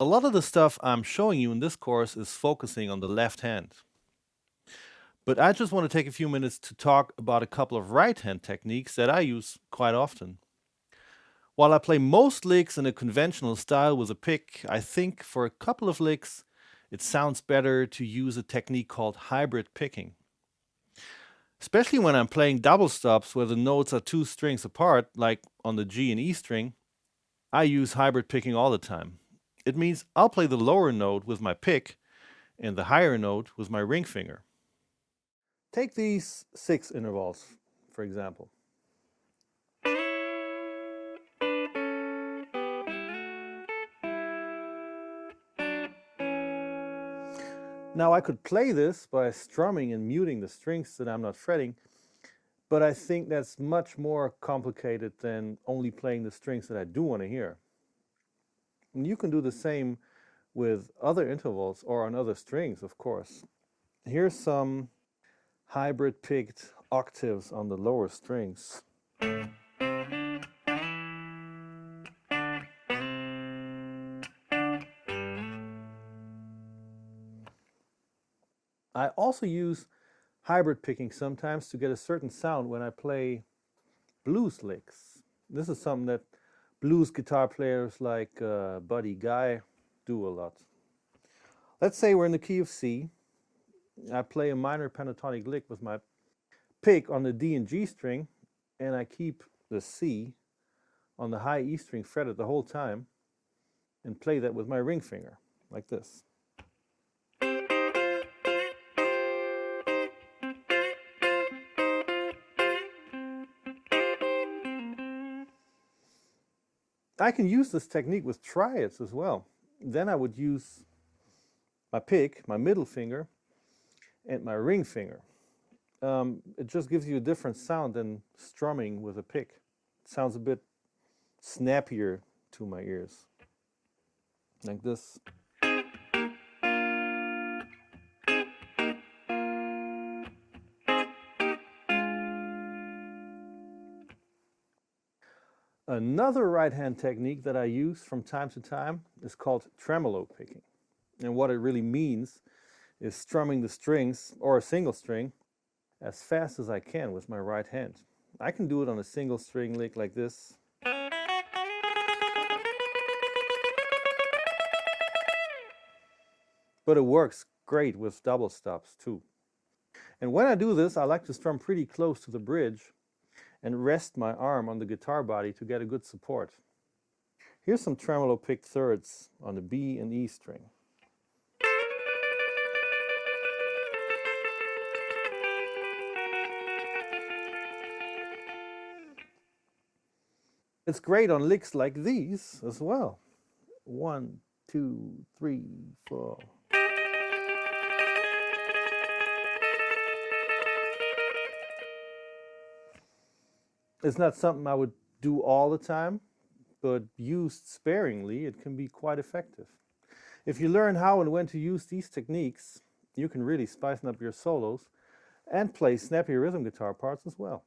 A lot of the stuff I'm showing you in this course is focusing on the left hand. But I just want to take a few minutes to talk about a couple of right hand techniques that I use quite often. While I play most licks in a conventional style with a pick, I think for a couple of licks it sounds better to use a technique called hybrid picking. Especially when I'm playing double stops where the notes are two strings apart, like on the G and E string, I use hybrid picking all the time. It means I'll play the lower note with my pick and the higher note with my ring finger. Take these 6 intervals, for example. Now I could play this by strumming and muting the strings that I'm not fretting, but I think that's much more complicated than only playing the strings that I do want to hear. And you can do the same with other intervals or on other strings, of course. Here's some hybrid picked octaves on the lower strings. I also use hybrid picking sometimes to get a certain sound when I play blues licks. This is something that blues guitar players like Buddy Guy do a lot. Let's say we're in the key of C. I play a minor pentatonic lick with my pick on the D and G string, and I keep the C on the high E string fretted the whole time and play that with my ring finger, like this. I can use this technique with triads as well. Then I would use my pick, my middle finger, and my ring finger. It just gives you a different sound than strumming with a pick. It sounds a bit snappier to my ears, like this. Another right hand technique that I use from time to time is called tremolo picking. And what it really means is strumming the strings, or a single string, as fast as I can with my right hand. I can do it on a single string lick like this. But it works great with double stops too. And when I do this, I like to strum pretty close to the bridge and rest my arm on the guitar body to get a good support. Here's some tremolo picked thirds on the B and E string. It's great on licks like these as well. 1, 2, 3, 4. It's not something I would do all the time, but used sparingly, it can be quite effective. If you learn how and when to use these techniques, you can really spice up your solos and play snappy rhythm guitar parts as well.